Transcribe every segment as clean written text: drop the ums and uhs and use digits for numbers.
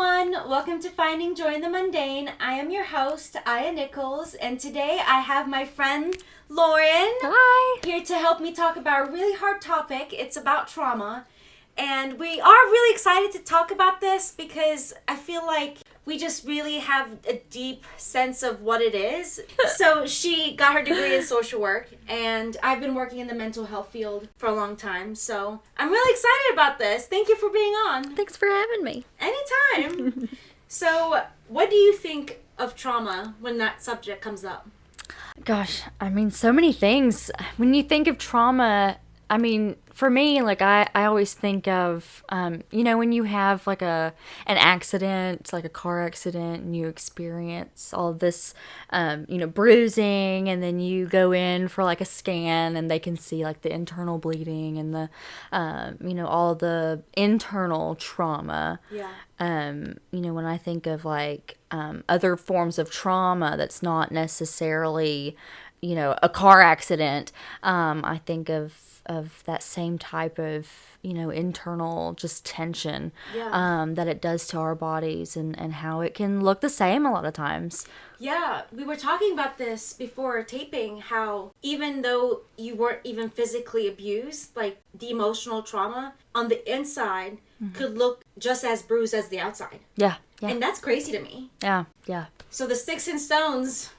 everyone, welcome to Finding Joy in the Mundane. I am your host, Aya Nichols, and today I have my friend Lauren here to help me talk about a really hard topic. It's about trauma, and we are really excited to talk about this because I feel like we just really have a deep sense of what it is. So she got her degree in social work, and I've been working in the mental health field for a long time. So I'm really excited about this. Thank you for being on. Thanks for having me. Anytime. So what do you think of trauma when that subject comes up? Gosh, I mean, so many things. When you think of trauma, I mean, for me, like, I always think of, when you have, like, an accident, like a car accident, and you experience all this, bruising, and then you go in for, like, a scan, and they can see, like, the internal bleeding and the, all the internal trauma. Yeah. When I think of, like, other forms of trauma that's not necessarily, a car accident, I think of that same type of, internal just tension that it does to our bodies and how it can look the same a lot of times. Yeah, we were talking about this before taping, how even though you weren't even physically abused, like the emotional trauma on the inside could look just as bruised as the outside. Yeah. And that's crazy to me. Yeah. So the sticks and stones...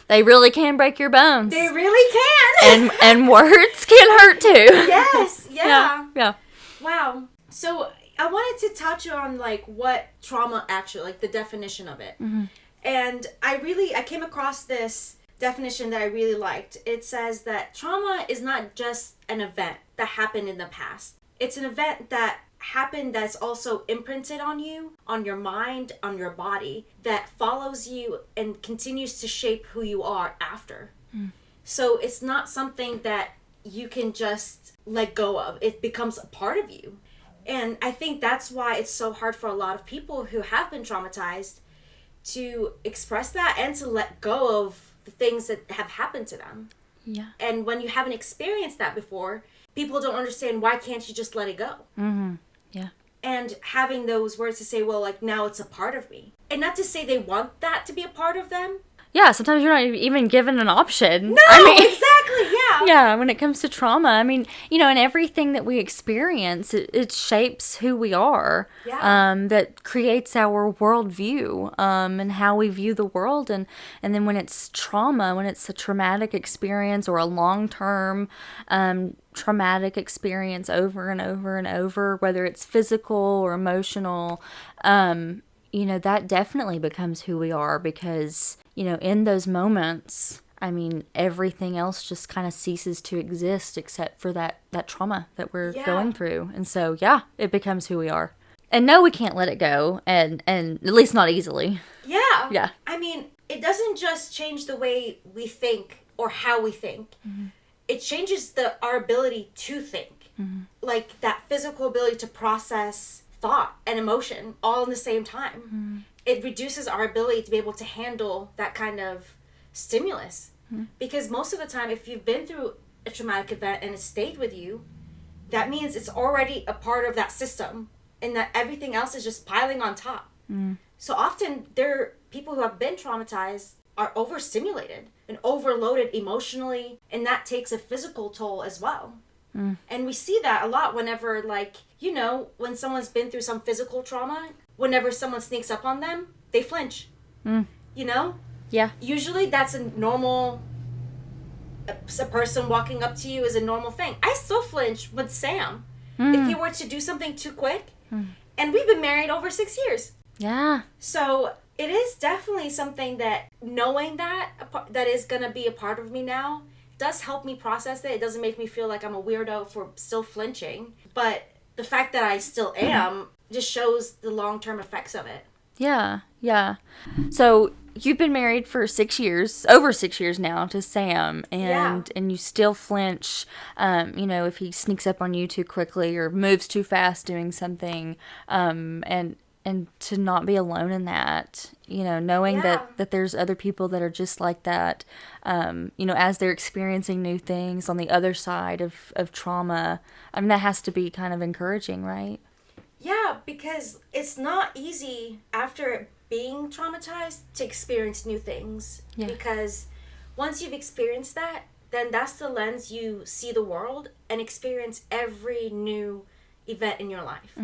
They really can break your bones. They really can. and words can hurt too. Yes. Yeah. Wow. So I wanted to touch on like what trauma actually, like the definition of it. Mm-hmm. And I came across this definition that I really liked. It says that trauma is not just an event that happened in the past. It's an event that happened that's also imprinted on you, on your mind, on your body, that follows you and continues to shape who you are after. So it's not something that you can just let go of. It becomes a part of you. And I think that's why it's so hard for a lot of people who have been traumatized to express that and to let go of the things that have happened to them. Yeah. And when you haven't experienced that before, people don't understand, why can't you just let it go? Mm-hmm. Yeah. And having those words to say, well, like, now it's a part of me. And not to say they want that to be a part of them. Yeah, sometimes you're not even given an option. No, exactly, yeah. Yeah, when it comes to trauma, I mean, and everything that we experience, it shapes who we are. Yeah. That creates our worldview, and how we view the world. And then when it's trauma, when it's a traumatic experience or a long-term traumatic experience over and over and over, whether it's physical or emotional, that definitely becomes who we are because, in those moments, I mean, everything else just kind of ceases to exist except for that trauma that we're going through. And so, it becomes who we are. And no, we can't let it go, and at least not easily. Yeah. Yeah. I mean, it doesn't just change the way we think or how we think. Mm-hmm. It changes our ability to think. Mm-hmm. Like that physical ability to process thought and emotion all in the same time. Mm-hmm. It reduces our ability to be able to handle that kind of stimulus. Mm-hmm. Because most of the time, if you've been through a traumatic event and it stayed with you, that means it's already a part of that system and that everything else is just piling on top. Mm-hmm. So often, people who have been traumatized are overstimulated and overloaded emotionally, and that takes a physical toll as well. Mm. And we see that a lot whenever, when someone's been through some physical trauma, whenever someone sneaks up on them, they flinch. Mm. Yeah. Usually that's a normal, a person walking up to you is a normal thing. I still flinch with Sam. If he were to do something too quick, and we've been married over 6 years. Yeah. So it is definitely something that knowing that is going to be a part of me now does help me process it. It doesn't make me feel like I'm a weirdo for still flinching. But the fact that I still am just shows the long-term effects of it. Yeah. So you've been married for 6 years, over 6 years now, to Sam, and you still flinch, if he sneaks up on you too quickly or moves too fast doing something, and to not be alone in that, knowing that there's other people that are just like that, as they're experiencing new things on the other side of trauma. I mean, that has to be kind of encouraging, right? Yeah, because it's not easy after being traumatized to experience new things. Yeah. Because once you've experienced that, then that's the lens you see the world and experience every new event in your life.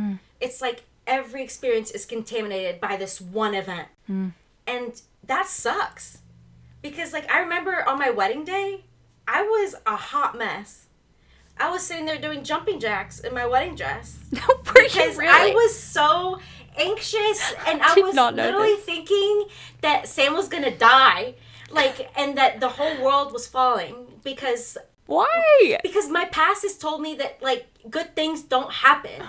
It's like every experience is contaminated by this one event. And that sucks. Because, like, I remember on my wedding day, I was a hot mess. I was sitting there doing jumping jacks in my wedding dress. Because really? I was so anxious, and I was literally thinking that Sam was gonna die, like, and that the whole world was falling because. Why? Because my past has told me that, like, good things don't happen.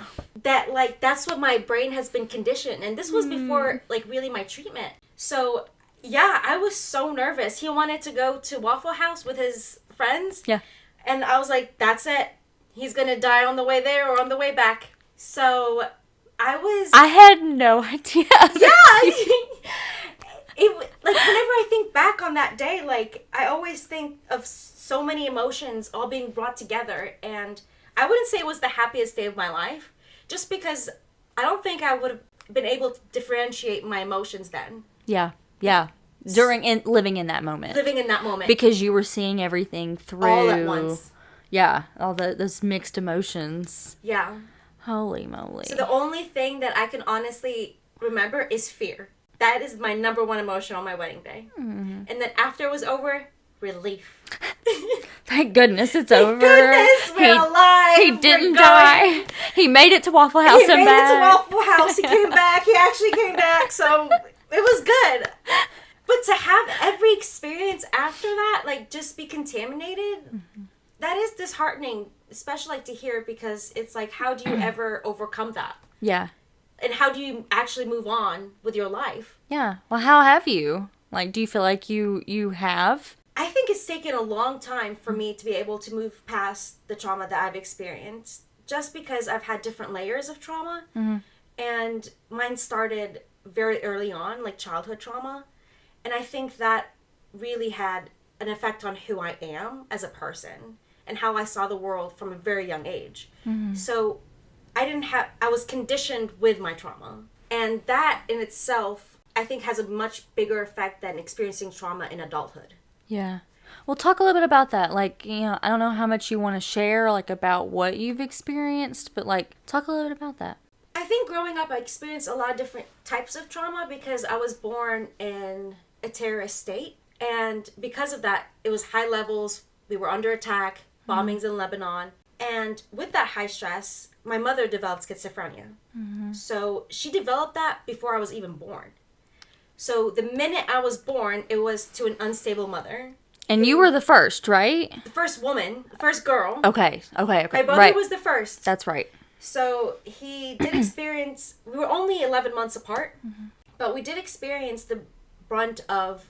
That, like, that's what my brain has been conditioned, and this was before, like, really my treatment. So yeah, I was so nervous. He wanted to go to Waffle House with his friends. Yeah. And I was like, that's it. He's going to die on the way there or on the way back. So I had no idea. Yeah. Like, whenever I think back on that day, like, I always think of so many emotions all being brought together. And I wouldn't say it was the happiest day of my life, just because I don't think I would have been able to differentiate my emotions then. Yeah. Living in that moment. Because you were seeing everything through. All at once. Yeah. All those mixed emotions. Yeah. Holy moly. So the only thing that I can honestly remember is fear. That is my number one emotion on my wedding day. And then after it was over, relief. Thank goodness it's over. Goodness, we're alive. He didn't die. He made it to Waffle House and back. He made it to Waffle House. He came back. He actually came back. So it was good. But to have every experience after that, like, just be contaminated, that is disheartening, especially, like, to hear, because it's like, how do you ever overcome that? Yeah. And how do you actually move on with your life? Yeah. Well, how have you? Like, do you feel like you have? I think it's taken a long time for me to be able to move past the trauma that I've experienced, just because I've had different layers of trauma. And mine started very early on, like childhood trauma. And I think that really had an effect on who I am as a person and how I saw the world from a very young age. So I was conditioned with my trauma. And that in itself, I think, has a much bigger effect than experiencing trauma in adulthood. Yeah. Well, talk a little bit about that. Like, you know, I don't know how much you want to share, like, about what you've experienced, but, like, talk a little bit about that. I think growing up, I experienced a lot of different types of trauma because I was born in a terrorist state. And because of that, it was high levels. We were under attack, bombings in Lebanon. And with that high stress, my mother developed schizophrenia. So she developed that before I was even born. So the minute I was born, it was to an unstable mother. And you were the first, right? The first woman, the first girl. Okay. My brother was the first. That's right. So he did experience, we were only 11 months apart, but we did experience the brunt of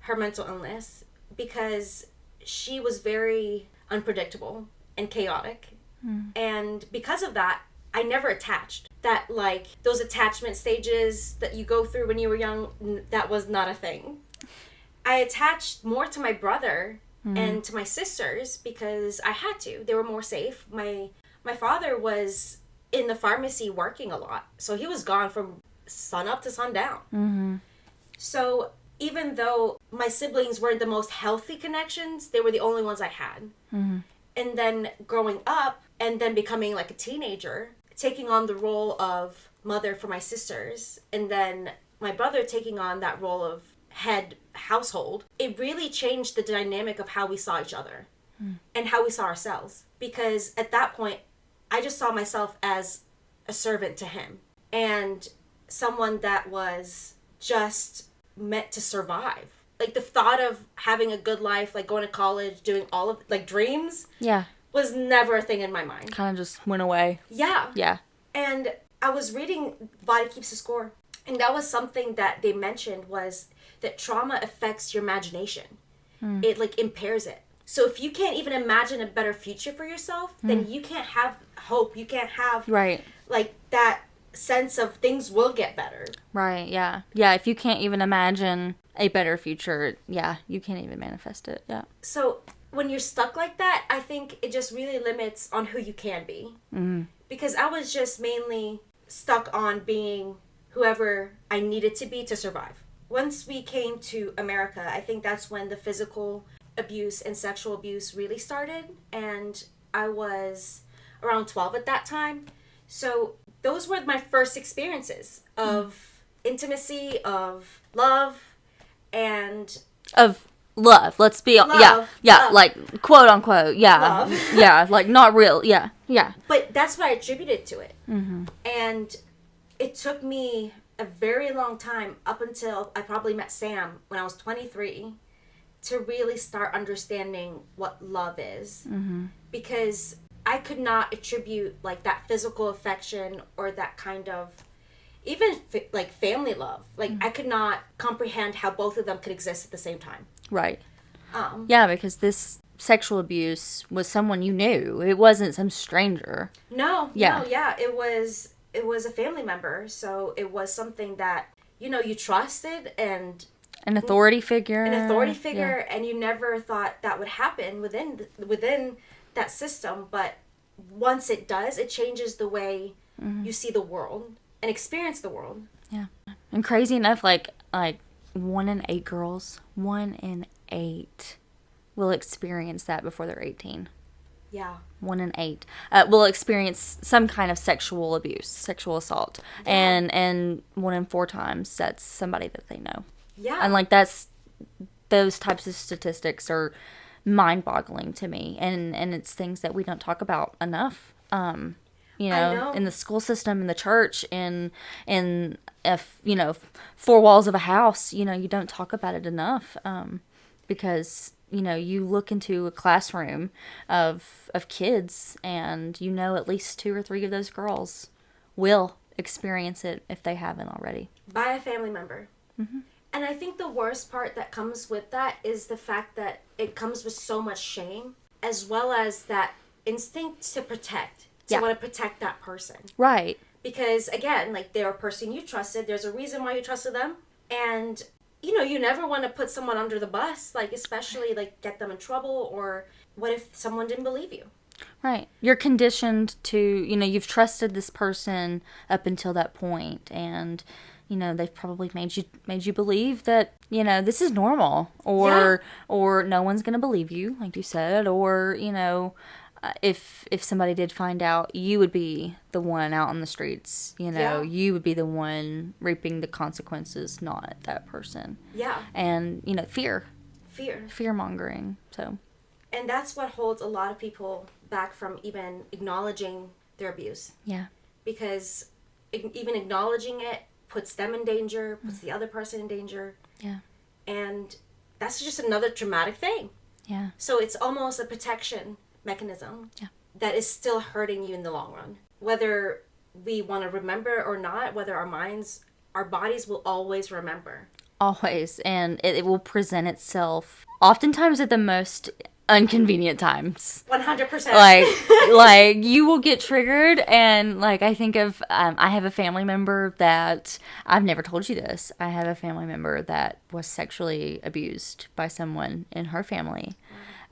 her mental illness because she was very unpredictable and chaotic. And because of that, I never attached. That, like, those attachment stages that you go through when you were young, that was not a thing. I attached more to my brother and to my sisters because I had to. They were more safe. My father was in the pharmacy working a lot, so he was gone from sun up to sundown. So even though my siblings weren't the most healthy connections, they were the only ones I had. And then growing up and then becoming like a teenager, taking on the role of mother for my sisters, and then my brother taking on that role of head household, it really changed the dynamic of how we saw each other and how we saw ourselves. Because at that point, I just saw myself as a servant to him and someone that was just meant to survive. Like, the thought of having a good life, like going to college, doing all of, like, dreams, was never a thing in my mind. Kind of just went away. Yeah. And I was reading Body Keeps the Score, and that was something that they mentioned, was that trauma affects your imagination. It, like, impairs it. So if you can't even imagine a better future for yourself, then you can't have hope. You can't have, like, that sense of things will get better. Right, yeah. Yeah, if you can't even imagine a better future, you can't even manifest it. Yeah. So when you're stuck like that, I think it just really limits on who you can be. Because I was just mainly stuck on being whoever I needed to be to survive. Once we came to America, I think that's when the physical abuse and sexual abuse really started. And I was around 12 at that time. So those were my first experiences of intimacy, of love, and... Of love. Let's be... Love, yeah, love. like, quote unquote, yeah. Love. Yeah, like, not real, yeah. But that's what I attributed to it. Mm-hmm. And it took me a very long time, up until I probably met Sam when I was 23, to really start understanding what love is. Mm-hmm. Because I could not attribute like that physical affection or that kind of even like family love. Like I could not comprehend how both of them could exist at the same time. Right. Yeah, because this sexual abuse was someone you knew. It wasn't some stranger. No. It was a family member. So it was something that, you know, you trusted, and an authority figure. And you never thought that would happen within that system. But once it does, it changes the way you see the world and experience the world. Yeah. And crazy enough, like 1 in 8 girls, 1 in 8 will experience that before they're 18. Yeah. 1 in 8 will experience some kind of sexual abuse, sexual assault. Yeah. And 1 in 4 times that's somebody that they know. Yeah. And like those types of statistics are mind-boggling to me, and it's things that we don't talk about enough. You know, in the school system, in the church, in if you know 4 walls of a house, you know, you don't talk about it enough. Because you know, you look into a classroom of kids, and you know at least 2 or 3 of those girls will experience it if they haven't already. By a family member. Mm-hmm. And I think the worst part that comes with that is the fact that it comes with so much shame, as well as that instinct to protect. To want to protect that person. Right. Because, again, like, they're a person you trusted. There's a reason why you trusted them. And, you know, you never want to put someone under the bus, like, especially, like, get them in trouble, or what if someone didn't believe you? Right. You're conditioned to, you know, you've trusted this person up until that point, and... you know, they've probably made you believe that, you know, this is normal, or no one's going to believe you, like you said, or, you know, if somebody did find out, you would be the one out on the streets, you know, you would be the one reaping the consequences, not that person. Yeah. And, you know, fear mongering. So. And that's what holds a lot of people back from even acknowledging their abuse. Yeah. Because even acknowledging it puts them in danger, puts the other person in danger. Yeah. And that's just another traumatic thing. Yeah. So it's almost a protection mechanism that is still hurting you in the long run. Whether we want to remember or not, whether our bodies will always remember. Always. And it will present itself oftentimes at the most inconvenient times. 100%. Like you will get triggered, and like I think of I have a family member that I've never told you this. I have a family member that was sexually abused by someone in her family,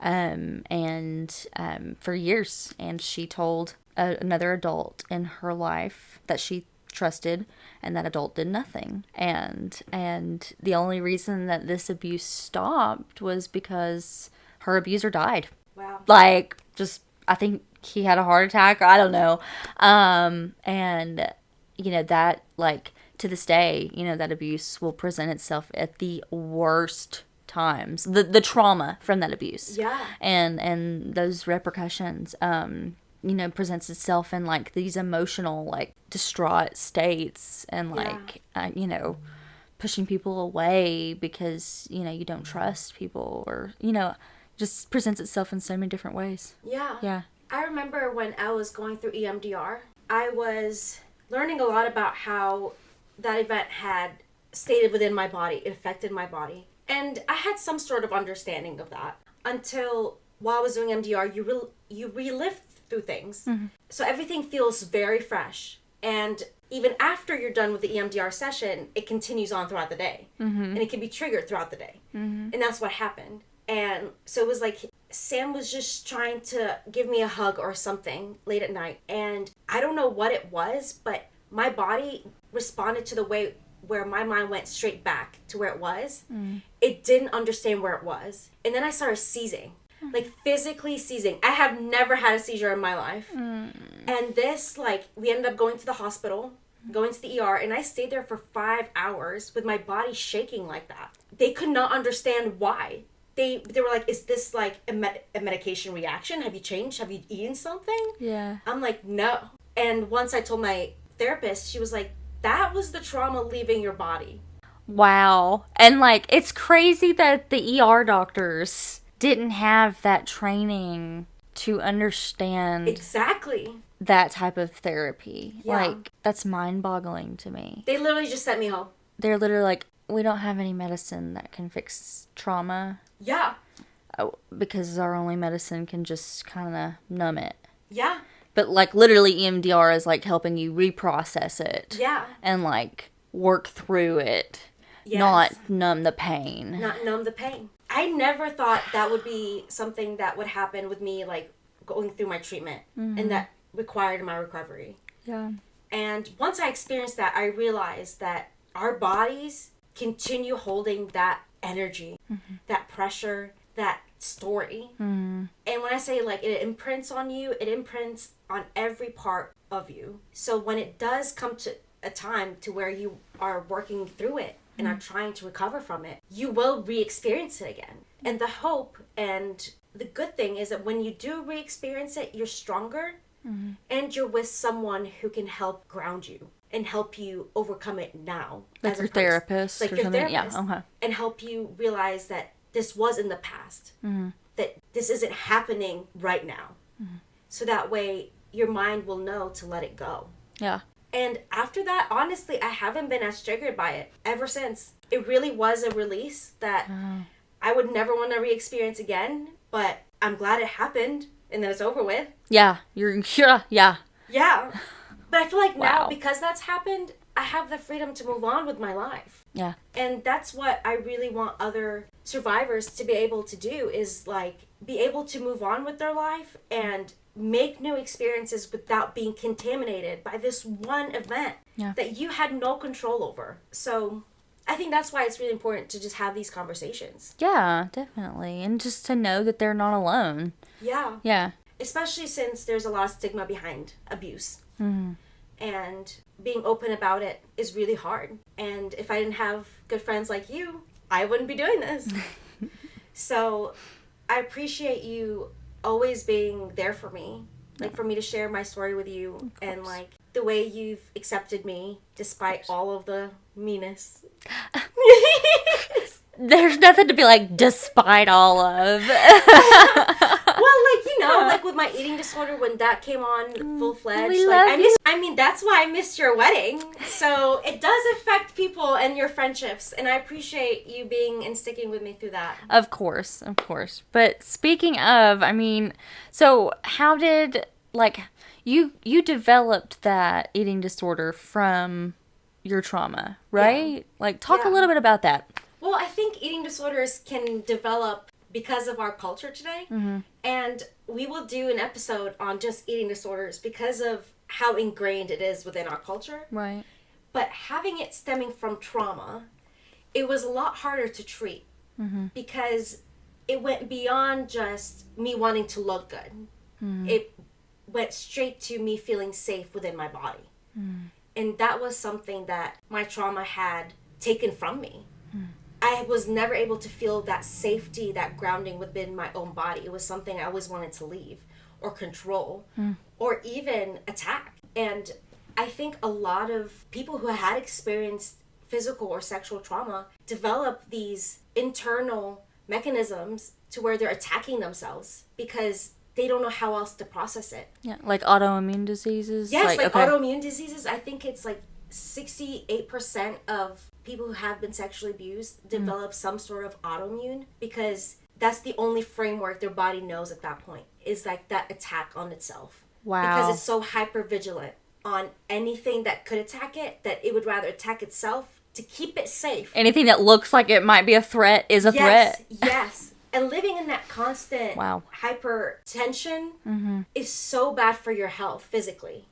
for years, and she told another adult in her life that she trusted, and that adult did nothing, and the only reason that this abuse stopped was because her abuser died. Wow. Like, just, I think he had a heart attack. I don't know. And, you know, that, like, to this day, you know, that abuse will present itself at the worst times. The trauma from that abuse. Yeah. And those repercussions, you know, presents itself in, like, these emotional, like, distraught states. And, like, you know, pushing people away because, you know, you don't trust people, or, you know, just presents itself in so many different ways. Yeah. Yeah. I remember when I was going through EMDR, I was learning a lot about how that event had stayed within my body. It affected my body. And I had some sort of understanding of that until while I was doing EMDR, you relive through things. Mm-hmm. So everything feels very fresh. And even after you're done with the EMDR session, it continues on throughout the day. Mm-hmm. And it can be triggered throughout the day. Mm-hmm. And that's what happened. And so it was like Sam was just trying to give me a hug or something late at night. And I don't know what it was, but my body responded to the way where my mind went straight back to where it was. It didn't understand where it was. And then I started seizing. Like, physically seizing. I have never had a seizure in my life. And this, like, we ended up going to the hospital, going to the ER, and I stayed there for 5 hours with my body shaking like that. They could not understand why. They were like, is this, like, a medication reaction? Have you changed? Have you eaten something? Yeah. I'm like, no. And once I told my therapist, she was like, that was the trauma leaving your body. Wow. And, like, it's crazy that the ER doctors didn't have that training to understand Exactly that type of therapy. Yeah. Like, that's mind-boggling to me. They literally just sent me home. They're literally like, we don't have any medicine that can fix trauma. Yeah. Because our only medicine can just kind of numb it. Yeah. But, like, literally EMDR is, like, helping you reprocess it. Yeah. And, like, work through it. Yes. Not numb the pain. Not numb the pain. I never thought that would be something that would happen with me, like, going through my treatment. And that required my recovery. Yeah. And once I experienced that, I realized that our bodies continue holding that energy, that pressure, that story. And when I say, like, it imprints on you, it imprints on every part of you. So when it does come to a time to where you are working through it and are trying to recover from it, you will re-experience it again. And the hope and the good thing is that when you do re-experience it, you're stronger and you're with someone who can help ground you and help you overcome it now. Like your therapist like or your something? therapist. Yeah, okay. And help you realize that this was in the past. That this isn't happening right now. So that way your mind will know to let it go. Yeah. And after that, honestly, I haven't been as triggered by it ever since. It really was a release that I would never want to re-experience again, but I'm glad it happened and that it's over with. Yeah. Yeah. Yeah. But I feel like now, Wow. because that's happened, I have the freedom to move on with my life. Yeah. And that's what I really want other survivors to be able to do, is, like, be able to move on with their life and make new experiences without being contaminated by this one event that you had no control over. So I think that's why it's really important to just have these conversations. Yeah, definitely. And just to know that they're not alone. Yeah. Yeah. Especially since there's a lot of stigma behind abuse. And being open about it is really hard. And if I didn't have good friends like you, I wouldn't be doing this. So I appreciate you always being there for me, like, for me to share my story with you, and, like, the way you've accepted me despite all of the meanness. There's nothing to be like, despite all of. Well, like, you know, like with my eating disorder, when that came on full-fledged, we like, love you. I mean, that's why I missed your wedding. So it does affect people and your friendships, and I appreciate you being and sticking with me through that. Of course. But speaking of, I mean, so how did, like, you developed that eating disorder from your trauma, right? Yeah. Like, talk Yeah. a little bit about that. Well, I think eating disorders can develop because of our culture today. And we will do an episode on just eating disorders because of how ingrained it is within our culture. Right. But having it stemming from trauma, it was a lot harder to treat because it went beyond just me wanting to look good. It went straight to me feeling safe within my body. And that was something that my trauma had taken from me. I was never able to feel that safety, that grounding within my own body. It was something I always wanted to leave or control or even attack. And I think a lot of people who had experienced physical or sexual trauma develop these internal mechanisms to where they're attacking themselves because they don't know how else to process it. Yeah, like autoimmune diseases? Yes, like okay. autoimmune diseases. I think it's like 68% of people who have been sexually abused develop some sort of autoimmune because that's the only framework their body knows at that point, is like that attack on itself. Wow. Because it's so hyper-vigilant on anything that could attack it that it would rather attack itself to keep it safe. Anything that looks like it might be a threat is a threat. Yes. And living in that constant hypertension is so bad for your health physically.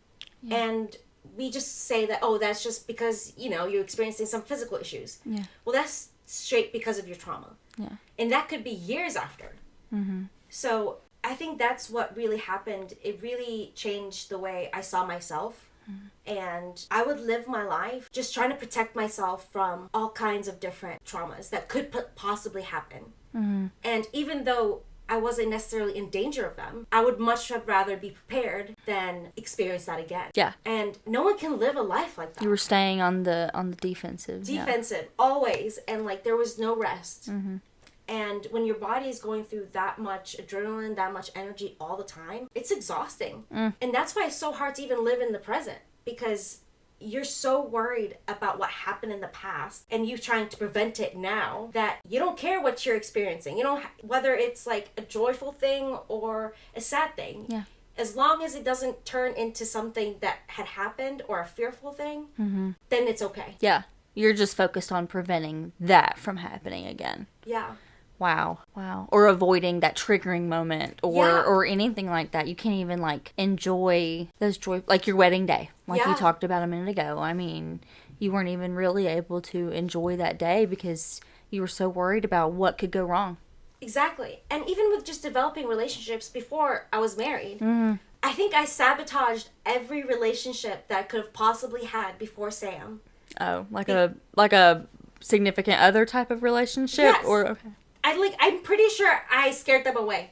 And we just say that, oh, that's just because, you're experiencing some physical issues. Yeah. Well, that's straight because of your trauma. Yeah. And that could be years after. Mm-hmm. So I think that's what really happened. It really changed the way I saw myself. Mm-hmm. And I would live my life just trying to protect myself from all kinds of different traumas that could possibly happen. Mm-hmm. And even though I wasn't necessarily in danger of them, I would much rather be prepared than experience that again. Yeah. And no one can live a life like that. You were staying on the defensive. Defensive, always. And like there was no rest. Mm-hmm. And when your body is going through that much adrenaline, that much energy all the time, it's exhausting. Mm. And that's why it's so hard to even live in the present, because you're so worried about what happened in the past and you trying to prevent it now that you don't care what you're experiencing. You know, whether it's like a joyful thing or a sad thing. Yeah. As long as it doesn't turn into something that had happened or a fearful thing, mm-hmm. then it's okay. Yeah. You're just focused on preventing that from happening again. Yeah. Wow. Or avoiding that triggering moment or anything like that. You can't even like enjoy those like your wedding day, like you talked about a minute ago. I mean, you weren't even really able to enjoy that day because you were so worried about what could go wrong. Exactly. And even with just developing relationships before I was married, mm-hmm. I think I sabotaged every relationship that I could have possibly had before Sam. Oh, like a significant other type of relationship? Yes. Or okay. I'm pretty sure I scared them away.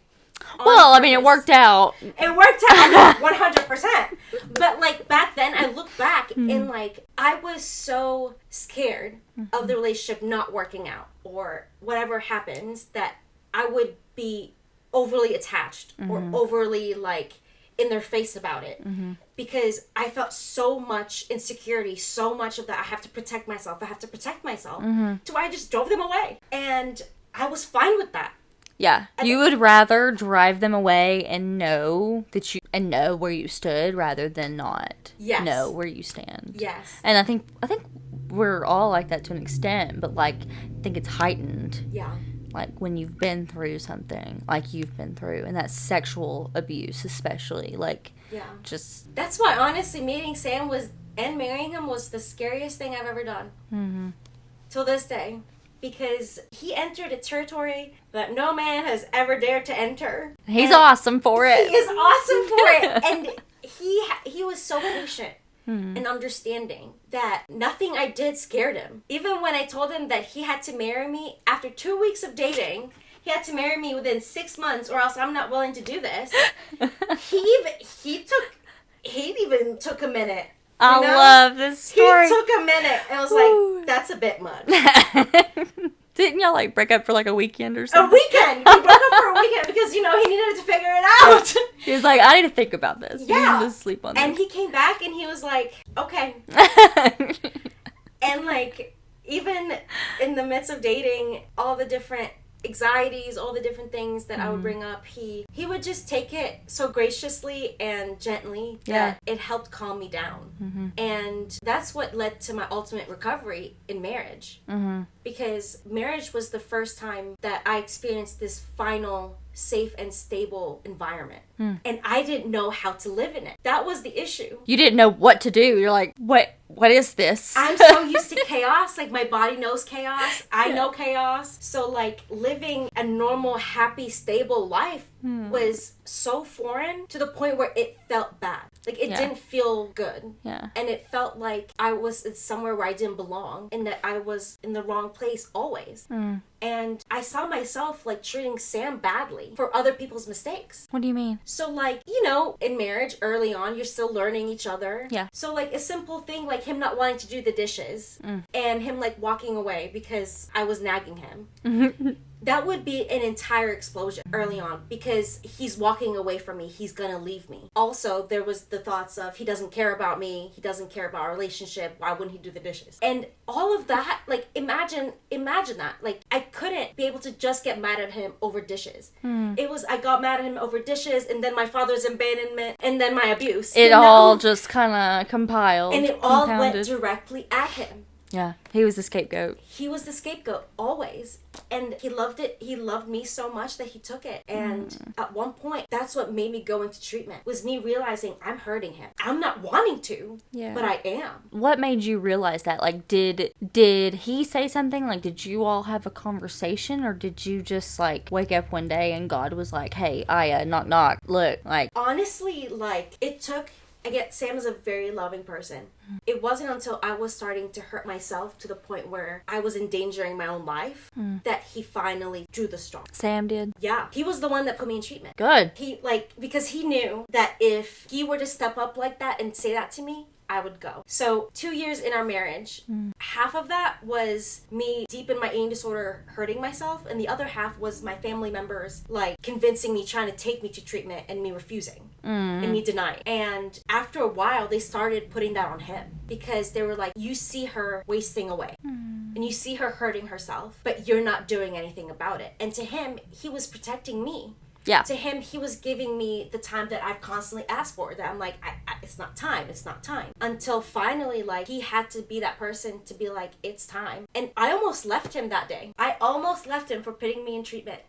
Well, I mean, it worked out. It worked out 100%. But, like, back then, I look back and, like, I was so scared of the relationship not working out or whatever happens that I would be overly attached or overly, like, in their face about it. Mm-hmm. Because I felt so much insecurity, so much of that I have to protect myself. To where I just drove them away. And I was fine with that. Yeah. You would rather drive them away and know where you stood rather than not know where you stand. Yes. And I think we're all like that to an extent, but like I think it's heightened. Yeah. Like when you've been through something like you've been through, and that's sexual abuse especially. Like just that's why honestly meeting Sam and marrying him was the scariest thing I've ever done. Mm-hmm. Till this day. Because he entered a territory that no man has ever dared to enter. He's awesome for it. He is awesome for it. And he was so patient and understanding that nothing I did scared him. Even when I told him that he had to marry me after 2 weeks of dating, he had to marry me within 6 months or else I'm not willing to do this. He even took a minute. I love this story. He took a minute and was like, that's a bit much. Didn't y'all like break up for like a weekend or something? A weekend! We broke up for a weekend because, he needed to figure it out. He was like, I need to think about this. Yeah. You need to sleep on this. And he came back and he was like, okay. And like, even in the midst of dating, all the different anxieties, all the different things that I would bring up, he would just take it so graciously and gently that it helped calm me down. Mm-hmm. And that's what led to my ultimate recovery in marriage. Mm-hmm. Because marriage was the first time that I experienced this final safe and stable environment. And I didn't know how to live in it. That was the issue. You didn't know what to do. You're like, what is this? I'm so used to chaos. Like, my body knows chaos. I know chaos. So, like, living a normal, happy, stable life was so foreign to the point where it felt bad. Like, it didn't feel good. Yeah. And it felt like I was somewhere where I didn't belong and that I was in the wrong place always. And I saw myself, like, treating Sam badly for other people's mistakes. What do you mean? So, like, in marriage, early on, you're still learning each other. Yeah. So, like, a simple thing like him not wanting to do the dishes and him, like, walking away because I was nagging him. That would be an entire explosion early on because he's walking away from me. He's gonna leave me. Also, there was the thoughts of he doesn't care about me. He doesn't care about our relationship. Why wouldn't he do the dishes? And all of that, like, imagine that. Like, I couldn't be able to just get mad at him over dishes. It was, I got mad at him over dishes and then my father's abandonment and then my abuse. It all just kind of compiled. And it all went directly at him. Yeah, he was the scapegoat. He was the scapegoat, always. And he loved it. He loved me so much that he took it. And at one point, that's what made me go into treatment, was me realizing I'm hurting him. I'm not wanting to, but I am. What made you realize that? Like, did he say something? Like, did you all have a conversation? Or did you just, like, wake up one day and God was like, hey, Aya, knock, knock, look, like... Honestly, like, it took... Again, Sam is a very loving person. It wasn't until I was starting to hurt myself to the point where I was endangering my own life that he finally drew the straw. Sam did? Yeah. He was the one that put me in treatment. Good. Because he knew that if he were to step up like that and say that to me, I would go. So 2 years in our marriage, half of that was me deep in my eating disorder hurting myself, and the other half was my family members like convincing me, trying to take me to treatment, and me refusing and me denying. And after a while, they started putting that on him because they were like, you see her wasting away and you see her hurting herself, but you're not doing anything about it. And to him, he was protecting me. Yeah. To him, he was giving me the time that I've constantly asked for. That I'm like, it's not time. It's not time. Until finally, like, he had to be that person to be like, it's time. And I almost left him that day. I almost left him for putting me in treatment.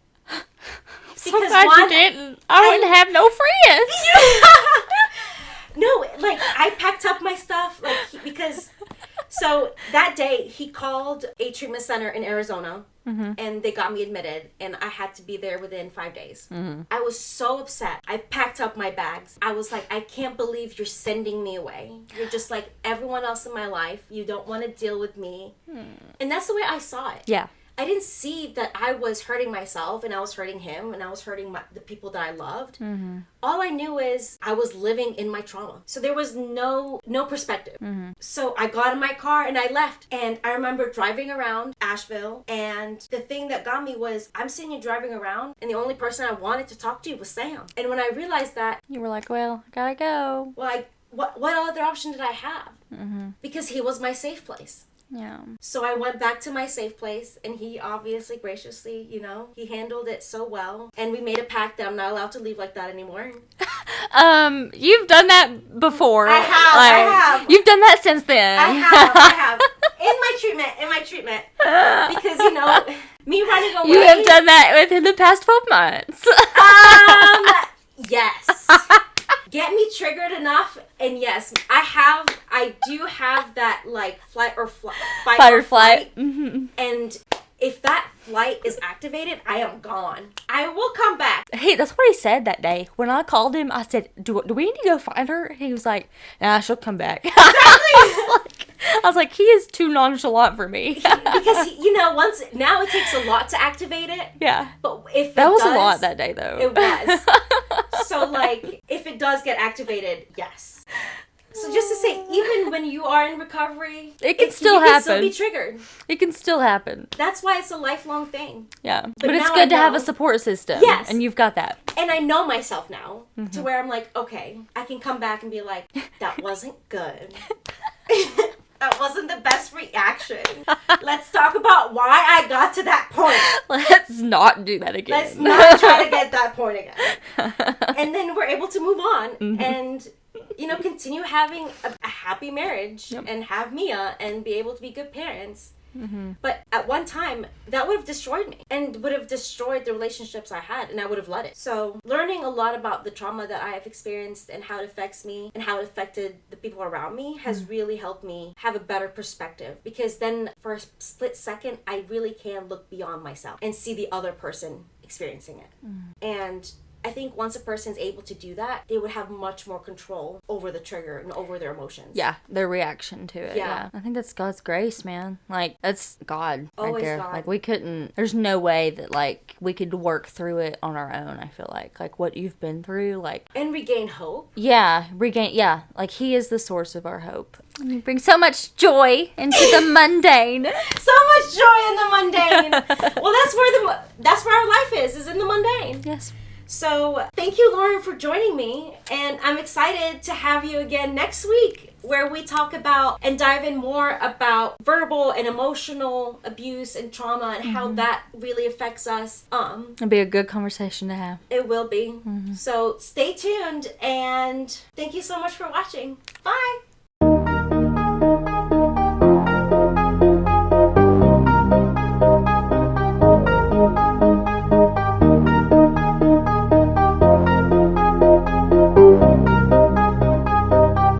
So glad you didn't. I wouldn't have no friends. No, like, I packed up my stuff, like, because... So that day, he called a treatment center in Arizona, and they got me admitted, and I had to be there within 5 days. I was so upset. I packed up my bags. I was like, I can't believe you're sending me away. You're just like everyone else in my life. You don't want to deal with me. And that's the way I saw it. Yeah. I didn't see that I was hurting myself, and I was hurting him, and I was hurting the people that I loved. All I knew is I was living in my trauma. So there was no perspective. So I got in my car and I left. And I remember driving around Asheville, and the thing that got me was I'm sitting here driving around, and the only person I wanted to talk to was Sam. And when I realized that, you were like, well, I gotta go. Well, what other option did I have? Because he was my safe place. Yeah. So I went back to my safe place, and he obviously graciously, he handled it so well. And we made a pact that I'm not allowed to leave like that anymore. You've done that before. I have. You've done that since then. I have. In my treatment. Because, me running away. You have done that within the past 12 months. Yes. Get me triggered enough, and yes, I do have that, like, fight or flight. And if that flight is activated, I am gone. I will come back. Hey, that's what he said that day. When I called him, I said, do we need to go find her? And he was like, nah, she'll come back. Exactly. I was like, he is too nonchalant for me. Because, now it takes a lot to activate it. Yeah. But if that was a lot that day, though. It was. So, like, if it does get activated, yes. So just to say, even when you are in recovery, it can still happen. You can still be triggered. It can still happen. That's why it's a lifelong thing. Yeah. But it's good to have a support system. Yes. And you've got that. And I know myself now to where I'm like, okay, I can come back and be like, that wasn't good. That wasn't the best reaction. Let's talk about why I got to that point. Let's not do that again. Let's not try to get that point again. And then we're able to move on and, continue having a happy marriage and have Mia and be able to be good parents. But at one time, that would have destroyed me and would have destroyed the relationships I had, and I would have let it. So learning a lot about the trauma that I have experienced and how it affects me and how it affected the people around me has really helped me have a better perspective, because then for a split second, I really can look beyond myself and see the other person experiencing it. And I think once a person's able to do that, they would have much more control over the trigger and over their emotions. Yeah, their reaction to it. Yeah. I think that's God's grace, man. Like, that's God Always right there. God. Like, we couldn't, there's no way that, like, we could work through it on our own, I feel like. Like, what you've been through, like... And regain hope. Yeah, like, He is the source of our hope. And you bring so much joy into the mundane. So much joy in the mundane. Well, that's where our life is in the mundane. Yes. So thank you, Lauren, for joining me, and I'm excited to have you again next week, where we talk about and dive in more about verbal and emotional abuse and trauma and how that really affects us. It'll be a good conversation to have. It will be. So stay tuned, and thank you so much for watching. Bye.